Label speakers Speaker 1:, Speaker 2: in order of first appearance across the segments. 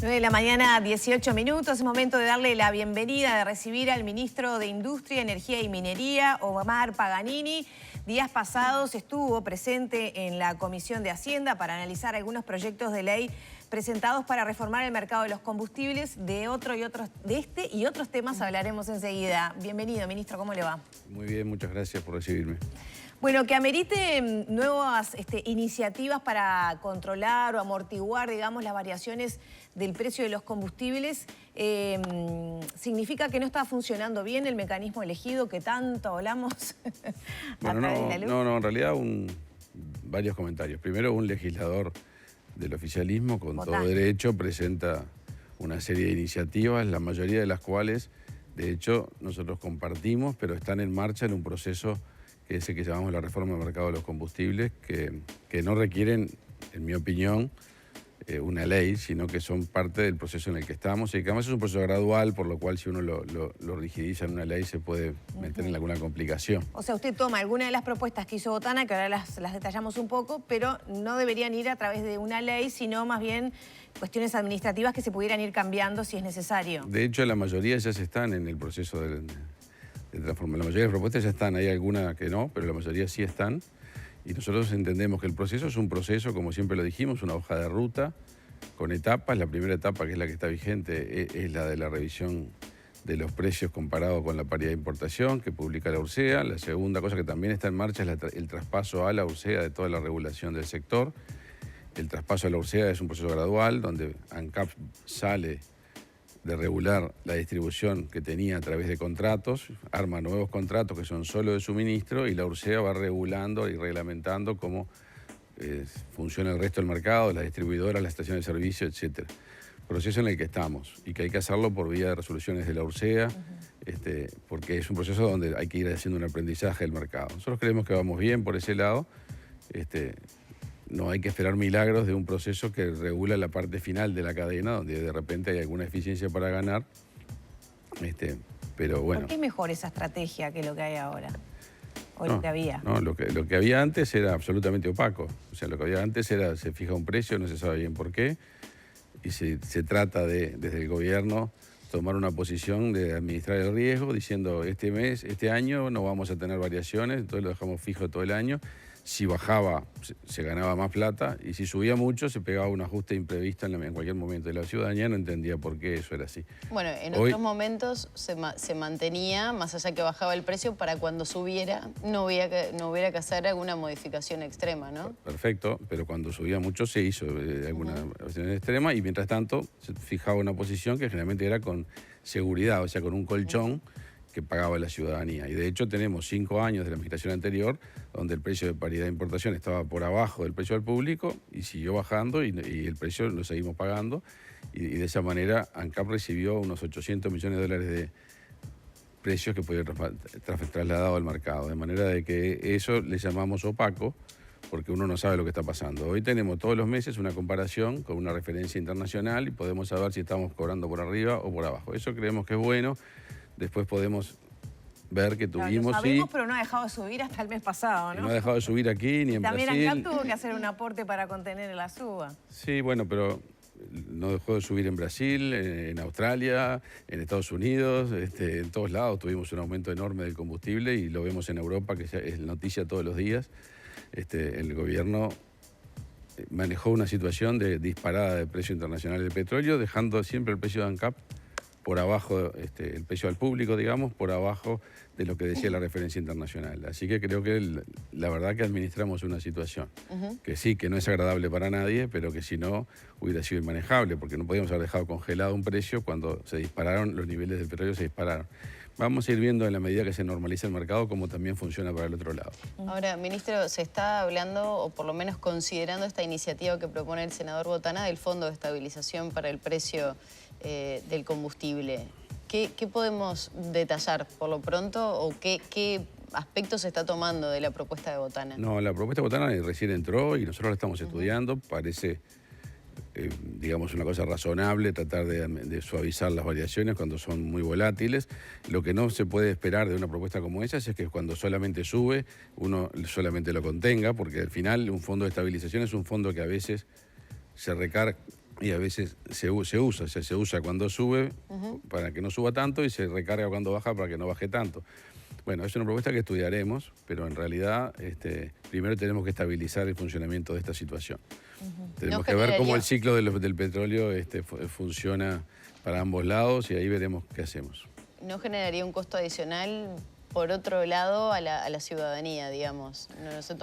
Speaker 1: 9 de la mañana, 18 minutos. Es momento de darle la bienvenida, de recibir al ministro de Industria, Energía y Minería, Omar Paganini. Días pasados estuvo presente en la Comisión de Hacienda para analizar algunos proyectos de ley presentados para reformar el mercado de los combustibles. De este y otros temas hablaremos enseguida. Bienvenido, ministro, ¿cómo le va?
Speaker 2: Muy bien, muchas gracias por recibirme.
Speaker 1: Bueno, que amerite nuevas iniciativas para controlar o amortiguar, digamos, las variaciones del precio de los combustibles, significa que no está funcionando bien el mecanismo elegido que tanto hablamos
Speaker 2: Bueno,
Speaker 1: a través de la luz.
Speaker 2: en realidad varios comentarios. Primero, un legislador del oficialismo con todo derecho presenta una serie de iniciativas, la mayoría de las cuales, de hecho, nosotros compartimos, pero están en marcha en un proceso que es el que llamamos la reforma del mercado de los combustibles, que no requieren, en mi opinión, una ley, sino que son parte del proceso en el que estamos y que además es un proceso gradual, por lo cual si uno lo rigidiza en una ley se puede meter en alguna complicación.
Speaker 1: O sea, usted toma alguna de las propuestas que hizo Botana, que ahora las detallamos un poco, pero no deberían ir a través de una ley, sino más bien cuestiones administrativas que se pudieran ir cambiando si es necesario.
Speaker 2: De hecho, la mayoría ya se están en el proceso de transformación. La mayoría de las propuestas ya están, hay alguna que no, pero la mayoría sí están. Y nosotros entendemos que el proceso es un proceso, como siempre lo dijimos, una hoja de ruta con etapas. La primera etapa, que es la que está vigente, es la de la revisión de los precios comparados con la paridad de importación que publica la URSEA. La segunda cosa que también está en marcha es el traspaso a la URSEA de toda la regulación del sector. El traspaso a la URSEA es un proceso gradual donde ANCAP sale de regular la distribución que tenía a través de contratos, arma nuevos contratos que son solo de suministro y la URSEA va regulando y reglamentando cómo funciona el resto del mercado, las distribuidoras, las estaciones de servicio, etc. Proceso en el que estamos y que hay que hacerlo por vía de resoluciones de la URSEA, porque es un proceso donde hay que ir haciendo un aprendizaje del mercado. Nosotros creemos que vamos bien por ese lado. No hay que esperar milagros de un proceso que regula la parte final de la cadena, donde de repente hay alguna eficiencia para ganar. Pero bueno.
Speaker 1: ¿Por qué es mejor esa estrategia que lo que hay ahora? ¿O lo que había?
Speaker 2: No, lo que había antes era absolutamente opaco. O sea, lo que había antes era, se fija un precio, no se sabe bien por qué, y se trata de, desde el gobierno, tomar una posición de administrar el riesgo, diciendo este año no vamos a tener variaciones, entonces lo dejamos fijo todo el año. Si bajaba, se ganaba más plata, y si subía mucho, se pegaba un ajuste imprevisto en cualquier momento. Y la ciudadanía no entendía por qué eso era así.
Speaker 3: Bueno, en otros momentos se mantenía, más allá que bajaba el precio, para cuando subiera no hubiera que hacer alguna modificación extrema, ¿no?
Speaker 2: Perfecto, pero cuando subía mucho se hizo alguna modificación extrema, y mientras tanto se fijaba una posición que generalmente era con seguridad, o sea, con un colchón que pagaba la ciudadanía. Y de hecho tenemos 5 años de la administración anterior donde el precio de paridad de importación estaba por abajo del precio al público y siguió bajando y el precio lo seguimos pagando. Y de esa manera ANCAP recibió unos 800 millones de dólares de precios que podía trasladado al mercado. De manera de que eso le llamamos opaco, porque uno no sabe lo que está pasando. Hoy tenemos todos los meses una comparación con una referencia internacional y podemos saber si estamos cobrando por arriba o por abajo. Eso creemos que es bueno. Después podemos ver que tuvimos...
Speaker 1: Lo sabemos, pero no ha dejado de subir hasta el mes pasado, ¿no?
Speaker 2: No ha dejado de subir aquí ni en Brasil.
Speaker 1: También ANCAP tuvo que hacer un aporte para contener la suba.
Speaker 2: Sí, bueno, pero no dejó de subir en Brasil, en Australia, en Estados Unidos, en todos lados tuvimos un aumento enorme del combustible y lo vemos en Europa, que es noticia todos los días. El gobierno manejó una situación de disparada de precio internacional del petróleo, dejando siempre el precio de ANCAP por abajo, el precio al público, digamos, por abajo de lo que decía la referencia internacional. Así que creo que la verdad que administramos una situación que sí, que no es agradable para nadie, pero que si no hubiera sido inmanejable, porque no podíamos haber dejado congelado un precio cuando se dispararon, los niveles del petróleo se dispararon. Vamos a ir viendo en la medida que se normaliza el mercado cómo también funciona para el otro lado.
Speaker 3: Ahora, ministro, se está hablando, o por lo menos considerando esta iniciativa que propone el senador Botana del Fondo de Estabilización para el Precio del Combustible. ¿Qué podemos detallar por lo pronto o qué aspectos se está tomando de la propuesta de Botana?
Speaker 2: No, la propuesta de Botana recién entró y nosotros la estamos estudiando. Parece, digamos, una cosa razonable tratar de suavizar las variaciones cuando son muy volátiles. Lo que no se puede esperar de una propuesta como esa es que cuando solamente sube, uno solamente lo contenga, porque al final un fondo de estabilización es un fondo que a veces se recarga y a veces se usa, o sea, se usa cuando sube para que no suba tanto y se recarga cuando baja para que no baje tanto. Bueno, es una propuesta que estudiaremos, pero en realidad primero tenemos que estabilizar el funcionamiento de esta situación. Tenemos que ver cómo el ciclo del petróleo funciona para ambos lados y ahí veremos qué hacemos.
Speaker 3: ¿No generaría un costo adicional, por otro lado, a la ciudadanía, digamos?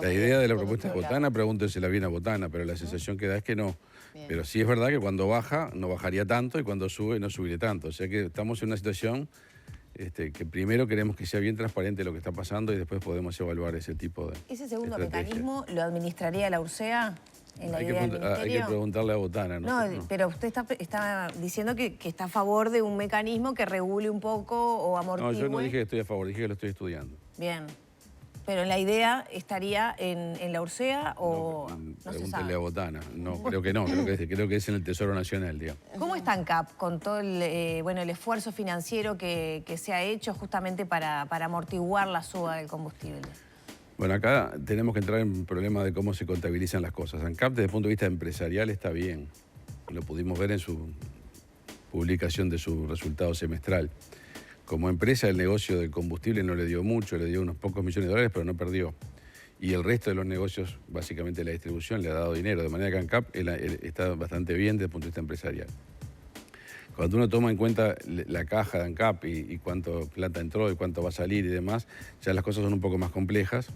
Speaker 2: La idea de la propuesta de Botana, pregúntensela bien a Botana, pero la sensación que da es que no. Bien. Pero sí es verdad que cuando baja no bajaría tanto y cuando sube no subiría tanto. O sea que estamos en una situación que primero queremos que sea bien transparente lo que está pasando y después podemos evaluar ese tipo de
Speaker 1: ¿Ese segundo
Speaker 2: estrategia.
Speaker 1: mecanismo lo administraría la URSEA en la idea del ministerio?
Speaker 2: Hay que preguntarle a Botana.
Speaker 1: No, pero usted está diciendo que está a favor de un mecanismo que regule un poco o amortigüe.
Speaker 2: No, yo no dije que estoy a favor, dije que lo estoy estudiando.
Speaker 1: Bien. Pero la idea estaría en la URSEA o no se sabe.
Speaker 2: A Botana. No, creo que no, creo que es en el Tesoro Nacional, digamos.
Speaker 1: ¿Cómo está ANCAP con todo el esfuerzo financiero que se ha hecho justamente para amortiguar la suba del combustible?
Speaker 2: Bueno, acá tenemos que entrar en un problema de cómo se contabilizan las cosas. ANCAP desde el punto de vista empresarial está bien. Lo pudimos ver en su publicación de su resultado semestral. Como empresa, el negocio del combustible no le dio mucho, le dio unos pocos millones de dólares, pero no perdió. Y el resto de los negocios, básicamente la distribución, le ha dado dinero. De manera que ANCAP está bastante bien desde el punto de vista empresarial. Cuando uno toma en cuenta la caja de ANCAP y cuánto plata entró y cuánto va a salir y demás, ya las cosas son un poco más complejas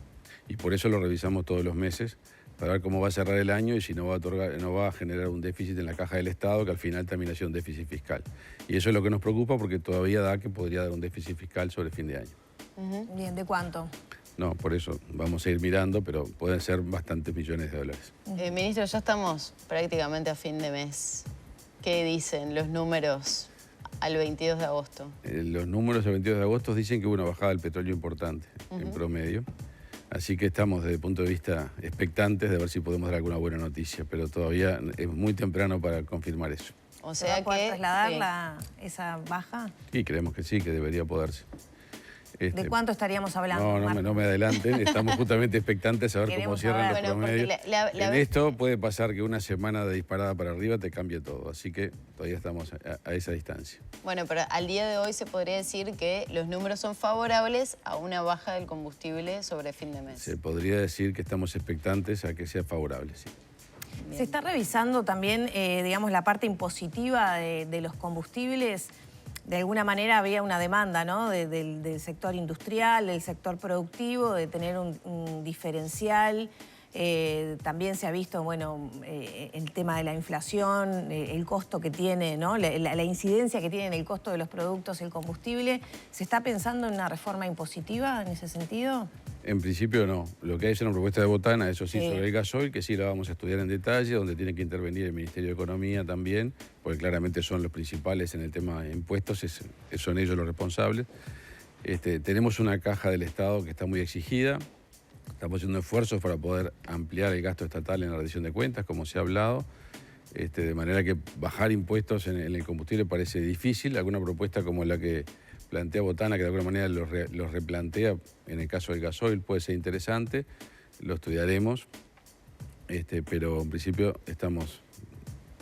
Speaker 2: y por eso lo revisamos todos los meses para ver cómo va a cerrar el año y si no va a generar un déficit en la caja del Estado, que al final termina siendo un déficit fiscal. Y eso es lo que nos preocupa porque todavía da que podría dar un déficit fiscal sobre fin de año.
Speaker 1: Bien, ¿de cuánto?
Speaker 2: No, por eso vamos a ir mirando, pero pueden ser bastantes millones de dólares.
Speaker 3: Ministro, ya estamos prácticamente a fin de mes. ¿Qué dicen los números al 22 de agosto?
Speaker 2: Los números al 22 de agosto dicen que hubo una bajada del petróleo importante en promedio. Así que estamos desde el punto de vista expectantes de ver si podemos dar alguna buena noticia, pero todavía es muy temprano para confirmar eso.
Speaker 3: O sea
Speaker 1: que trasladar esa baja.
Speaker 2: Sí, creemos que sí, que debería poderse.
Speaker 1: ¿De cuánto estaríamos hablando?
Speaker 2: No me adelanten, estamos justamente expectantes a ver cómo cierran los promedios. En esto puede pasar que una semana de disparada para arriba te cambie todo, así que todavía estamos a esa distancia.
Speaker 3: Bueno, pero al día de hoy se podría decir que los números son favorables a una baja del combustible sobre fin de mes.
Speaker 2: Se podría decir que estamos expectantes a que sea favorable, sí.
Speaker 1: Bien. Se está revisando también, digamos, la parte impositiva de los combustibles. De alguna manera había una demanda, ¿no?, del sector industrial, del sector productivo, de tener un diferencial. También se ha visto, bueno, el tema de la inflación, el costo que tiene, ¿no?, la incidencia que tiene en el costo de los productos el combustible. ¿Se está pensando en una reforma impositiva en ese sentido?
Speaker 2: En principio no. Lo que hay es una propuesta de Botana, eso sí, sobre el gasoil, que sí la vamos a estudiar en detalle, donde tiene que intervenir el Ministerio de Economía también, porque claramente son los principales en el tema de impuestos, son ellos los responsables. Tenemos una caja del Estado que está muy exigida, estamos haciendo esfuerzos para poder ampliar el gasto estatal en la rendición de cuentas, como se ha hablado, de manera que bajar impuestos en el combustible parece difícil. Alguna propuesta como la que plantea Botana, que de alguna manera los replantea en el caso del gasoil, puede ser interesante, lo estudiaremos, pero en principio estamos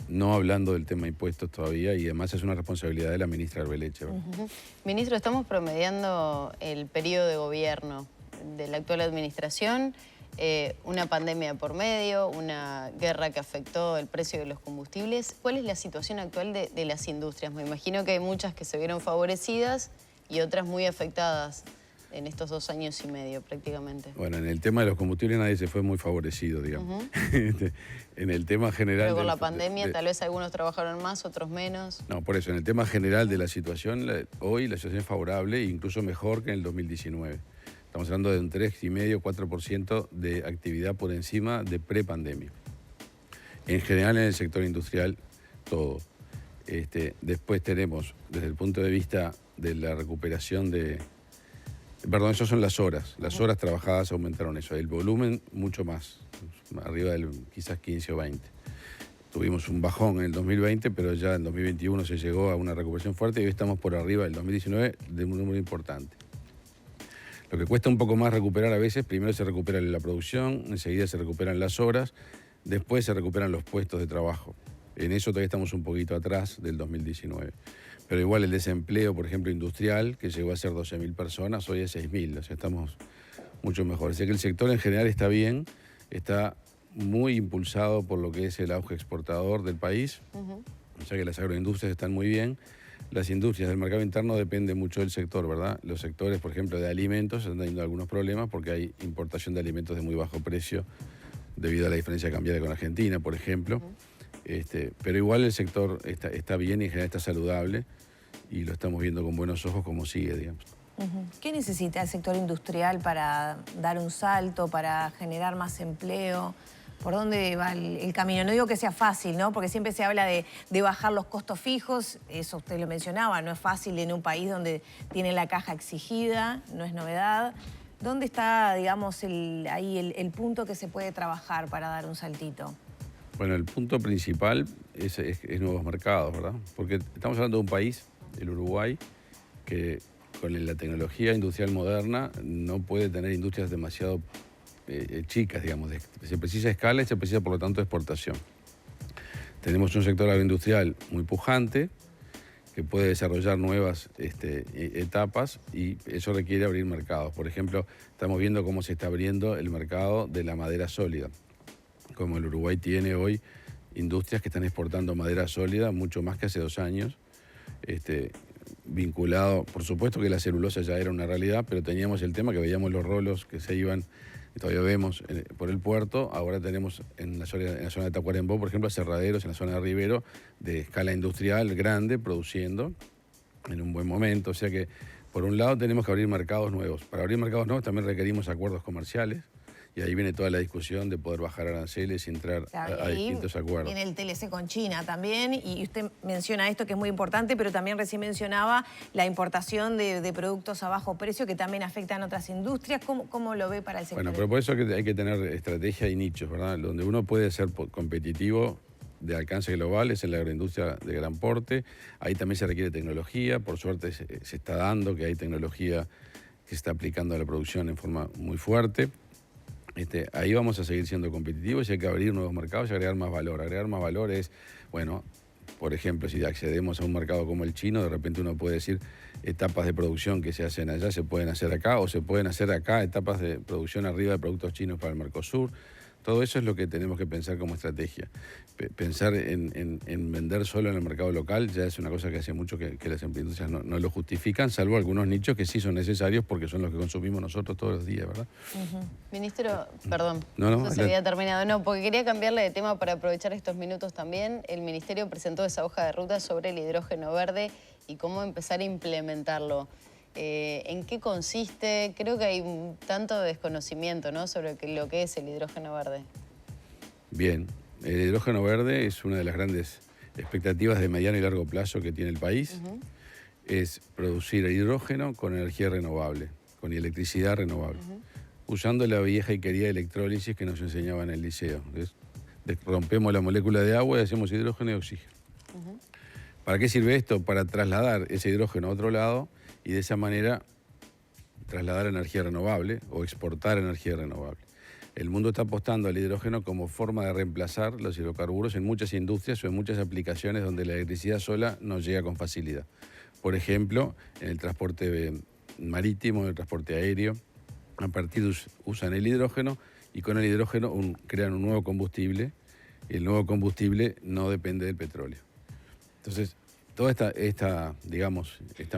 Speaker 2: no hablando del tema de impuestos todavía y además es una responsabilidad de la ministra Arbeleche.
Speaker 3: Ministro, estamos promediando el periodo de gobierno de la actual administración, una pandemia por medio, una guerra que afectó el precio de los combustibles. ¿Cuál es la situación actual de las industrias? Me imagino que hay muchas que se vieron favorecidas y otras muy afectadas en estos 2 años y medio prácticamente.
Speaker 2: Bueno, en el tema de los combustibles nadie se fue muy favorecido, digamos. En el tema general...
Speaker 3: Pero con la pandemia tal vez algunos trabajaron más, otros menos.
Speaker 2: No, por eso, en el tema general de la situación, hoy la situación es favorable e incluso mejor que en el 2019. Estamos hablando de un 3,5, 4% de actividad por encima de prepandemia. En general en el sector industrial, todo. Después tenemos, desde el punto de vista de la recuperación de... Perdón, esas son las horas. Las horas trabajadas aumentaron eso. El volumen mucho más, arriba del quizás 15 o 20. Tuvimos un bajón en el 2020, pero ya en 2021 se llegó a una recuperación fuerte y hoy estamos por arriba del 2019 de un número importante. Lo que cuesta un poco más recuperar a veces, primero se recupera la producción, enseguida se recuperan las horas, después se recuperan los puestos de trabajo. En eso todavía estamos un poquito atrás del 2019. Pero igual el desempleo, por ejemplo, industrial, que llegó a ser 12.000 personas, hoy es 6.000, o sea, estamos mucho mejor. Así que el sector en general está bien, está muy impulsado por lo que es el auge exportador del país, o sea que las agroindustrias están muy bien. Las industrias del mercado interno dependen mucho del sector, ¿verdad? Los sectores, por ejemplo, de alimentos están teniendo algunos problemas porque hay importación de alimentos de muy bajo precio debido a la diferencia cambiaria con Argentina, por ejemplo. Pero igual el sector está bien y en general está saludable y lo estamos viendo con buenos ojos como sigue, digamos.
Speaker 1: ¿Qué necesita el sector industrial para dar un salto, para generar más empleo? ¿Por dónde va el camino? No digo que sea fácil, ¿no? Porque siempre se habla de bajar los costos fijos, eso usted lo mencionaba, no es fácil en un país donde tiene la caja exigida, no es novedad. ¿Dónde está, digamos, el punto que se puede trabajar para dar un saltito?
Speaker 2: Bueno, el punto principal es nuevos mercados, ¿verdad? Porque estamos hablando de un país, el Uruguay, que con la tecnología industrial moderna no puede tener industrias demasiado chicas, digamos. Se precisa escala y se precisa, por lo tanto, exportación. Tenemos un sector agroindustrial muy pujante que puede desarrollar nuevas etapas y eso requiere abrir mercados. Por ejemplo, estamos viendo cómo se está abriendo el mercado de la madera sólida. Como el Uruguay tiene hoy industrias que están exportando madera sólida mucho más que hace 2 años, vinculado, por supuesto que la celulosa ya era una realidad, pero teníamos el tema que veíamos los rolos que se iban, y todavía vemos por el puerto. Ahora tenemos en la zona de Tacuarembó, por ejemplo, aserraderos en la zona de Rivero de escala industrial grande produciendo en un buen momento. O sea que, por un lado, tenemos que abrir mercados nuevos. Para abrir mercados nuevos también requerimos acuerdos comerciales. Y ahí viene toda la discusión de poder bajar aranceles y entrar a distintos acuerdos.
Speaker 1: Viene el TLC con China también, y usted menciona esto que es muy importante, pero también recién mencionaba la importación de productos a bajo precio que también afectan a otras industrias. ¿Cómo lo ve para el sector?
Speaker 2: Bueno, pero por eso hay que tener estrategia y nichos, ¿verdad? Donde uno puede ser competitivo de alcance global es en la agroindustria de gran porte. Ahí también se requiere tecnología. Por suerte se está dando que hay tecnología que se está aplicando a la producción en forma muy fuerte. Ahí vamos a seguir siendo competitivos y hay que abrir nuevos mercados y agregar más valor. Agregar más valor es, bueno, por ejemplo, si accedemos a un mercado como el chino, de repente uno puede decir etapas de producción que se hacen allá se pueden hacer acá, o se pueden hacer acá etapas de producción arriba de productos chinos para el Mercosur. Todo eso es lo que tenemos que pensar como estrategia. Pensar en vender solo en el mercado local ya es una cosa que hace mucho que las industrias no lo justifican, salvo algunos nichos que sí son necesarios porque son los que consumimos nosotros todos los días, ¿verdad?
Speaker 3: Ministro, perdón,
Speaker 2: no
Speaker 3: se había terminado. No, porque quería cambiarle de tema para aprovechar estos minutos también. El Ministerio presentó esa hoja de ruta sobre el hidrógeno verde y cómo empezar a implementarlo. ¿En qué consiste? Creo que hay un tanto de desconocimiento, ¿no?, sobre lo que es el hidrógeno verde.
Speaker 2: Bien, el hidrógeno verde es una de las grandes expectativas de mediano y largo plazo que tiene el país. Es producir hidrógeno con energía renovable, con electricidad renovable, usando la vieja y querida electrólisis que nos enseñaban en el liceo. Rompemos la molécula de agua y hacemos hidrógeno y oxígeno. ¿Para qué sirve esto? Para trasladar ese hidrógeno a otro lado y de esa manera trasladar energía renovable o exportar energía renovable. El mundo está apostando al hidrógeno como forma de reemplazar los hidrocarburos en muchas industrias o en muchas aplicaciones donde la electricidad sola no llega con facilidad. Por ejemplo, en el transporte marítimo, en el transporte aéreo, a partir usan el hidrógeno y con el hidrógeno crean un nuevo combustible y el nuevo combustible no depende del petróleo. Entonces, toda esta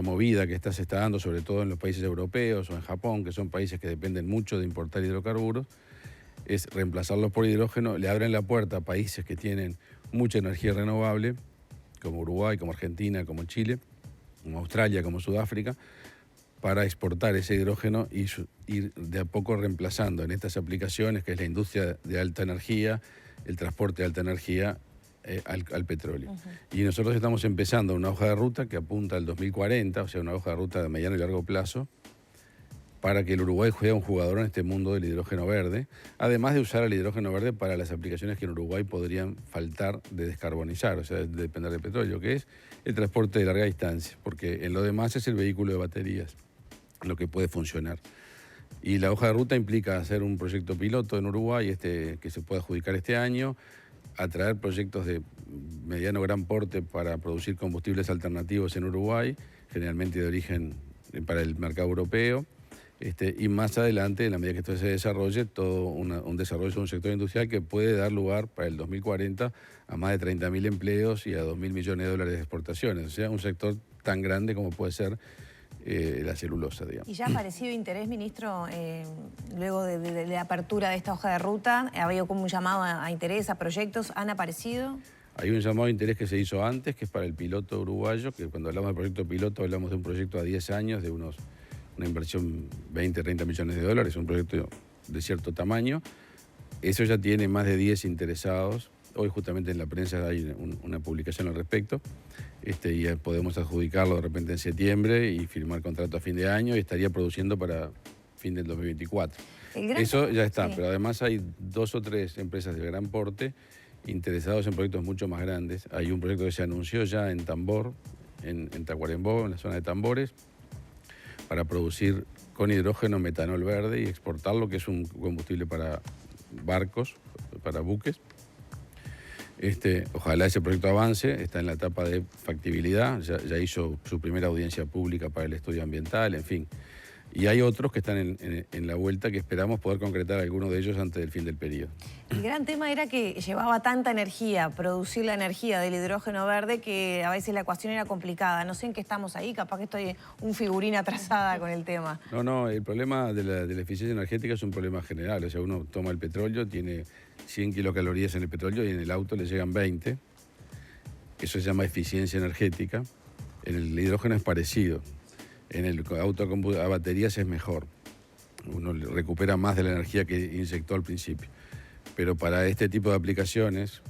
Speaker 2: movida que se está dando, sobre todo en los países europeos o en Japón, que son países que dependen mucho de importar hidrocarburos, es reemplazarlos por hidrógeno. Le abren la puerta a países que tienen mucha energía renovable, como Uruguay, como Argentina, como Chile, como Australia, como Sudáfrica, para exportar ese hidrógeno y ir de a poco reemplazando en estas aplicaciones, que es la industria de alta energía, el transporte de alta energía, al petróleo. Y nosotros estamos empezando una hoja de ruta que apunta al 2040, o sea, una hoja de ruta de mediano y largo plazo, para que el Uruguay juegue un jugador en este mundo del hidrógeno verde, además de usar el hidrógeno verde para las aplicaciones que en Uruguay podrían faltar de descarbonizar, o sea, de depender del petróleo, que es el transporte de larga distancia, porque en lo demás es el vehículo de baterías, lo que puede funcionar. Y la hoja de ruta implica hacer un proyecto piloto en Uruguay que se pueda adjudicar este año, atraer proyectos de mediano gran porte para producir combustibles alternativos en Uruguay, generalmente de origen para el mercado europeo. Y más adelante, en la medida que esto se desarrolle, todo un desarrollo de un sector industrial que puede dar lugar para el 2040 a más de 30.000 empleos y a 2.000 millones de dólares de exportaciones. O sea, un sector tan grande como puede ser la celulosa, digamos.
Speaker 1: ¿Y ya ha aparecido interés, ministro, luego de la apertura de esta hoja de ruta? ¿Ha habido como un llamado a interés, a proyectos? ¿Han aparecido?
Speaker 2: Hay un llamado de interés que se hizo antes, que es para el piloto uruguayo, que cuando hablamos del proyecto piloto hablamos de un proyecto a 10 años, de una inversión 20, 30 millones de dólares, un proyecto de cierto tamaño. Eso ya tiene más de 10 interesados. Hoy justamente en la prensa hay una publicación al respecto. Y ya podemos adjudicarlo de repente en septiembre y firmar contrato a fin de año y estaría produciendo para fin del 2024. Eso ya está, sí. Pero además hay 2 o 3 empresas de gran porte interesados en proyectos mucho más grandes. Hay un proyecto que se anunció ya en Tambor, en Tacuarembó, en la zona de Tambores, para producir con hidrógeno metanol verde y exportarlo, que es un combustible para barcos, para buques. Ojalá ese proyecto avance, está en la etapa de factibilidad, ya hizo su primera audiencia pública para el estudio ambiental, en fin. Y hay otros que están en la vuelta que esperamos poder concretar algunos de ellos antes del fin del periodo.
Speaker 1: El gran tema era que llevaba tanta energía, producir la energía del hidrógeno verde, que a veces la ecuación era complicada. No sé en qué estamos ahí, capaz que estoy un figurín atrasada con el tema.
Speaker 2: No, el problema de la eficiencia energética es un problema general. O sea, uno toma el petróleo, tiene 100 kilocalorías en el petróleo y en el auto le llegan 20. Eso se llama eficiencia energética. En el hidrógeno es parecido. En el auto a baterías es mejor. Uno recupera más de la energía que inyectó al principio. Pero para este tipo de aplicaciones,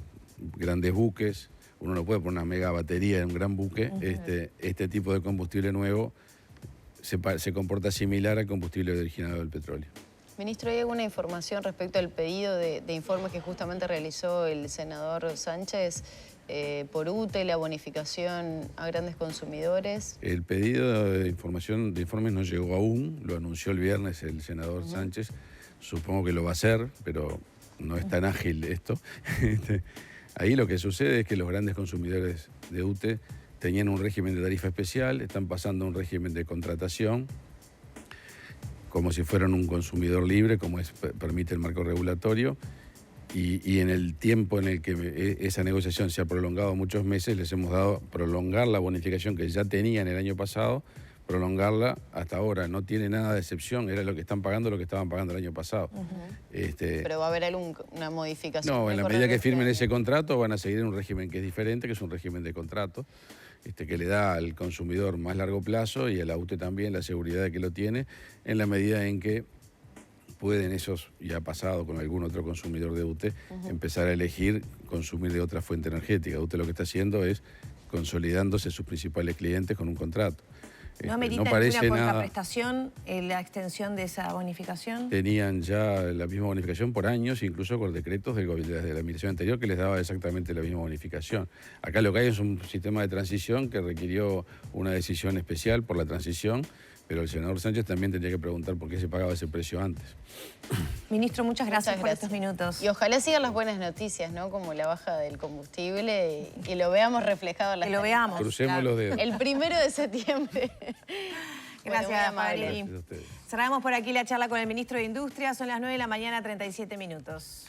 Speaker 2: grandes buques, uno no puede poner una mega batería en un gran buque. Este tipo de combustible nuevo se comporta similar al combustible originado del petróleo.
Speaker 3: Ministro, ¿hay alguna información respecto al pedido de informes que justamente realizó el senador Sánchez por UTE, la bonificación a grandes consumidores?
Speaker 2: El pedido de informes no llegó aún, lo anunció el viernes el senador Sánchez. Supongo que lo va a hacer, pero no es tan ágil esto. Ahí lo que sucede es que los grandes consumidores de UTE tenían un régimen de tarifa especial, están pasando a un régimen de contratación, como si fueran un consumidor libre, como permite el marco regulatorio. Y en el tiempo en el que esa negociación se ha prolongado muchos meses, les hemos dado prolongar la bonificación que ya tenían el año pasado, prolongarla hasta ahora. No tiene nada de excepción, era lo que están pagando, lo que estaban pagando el año pasado.
Speaker 3: ¿Pero va a haber alguna modificación?
Speaker 2: No, en la medida que firmen ese contrato van a seguir en un régimen que es diferente, que es un régimen de contrato, que le da al consumidor más largo plazo y al auto también la seguridad de que lo tiene, en la medida en que pueden esos, ya ha pasado con algún otro consumidor de UTE, empezar a elegir consumir de otra fuente energética. UTE lo que está haciendo es consolidándose sus principales clientes con un contrato.
Speaker 1: ¿No amerita ninguna contraprestación la extensión de esa bonificación?
Speaker 2: Tenían ya la misma bonificación por años, incluso con decretos de la administración anterior que les daba exactamente la misma bonificación. Acá lo que hay es un sistema de transición que requirió una decisión especial por la transición, pero el senador Sánchez también tendría que preguntar por qué se pagaba ese precio antes.
Speaker 1: Ministro, muchas gracias por estos minutos.
Speaker 3: Y ojalá sigan las buenas noticias, ¿no? Como la baja del combustible y lo veamos reflejado en las tarifas.
Speaker 1: Que lo veamos.
Speaker 2: Crucemos los dedos.
Speaker 3: El 1 de septiembre.
Speaker 1: Gracias, Paganini. Cerramos por aquí la charla con el ministro de Industria. Son las 9 de la mañana, 37 minutos.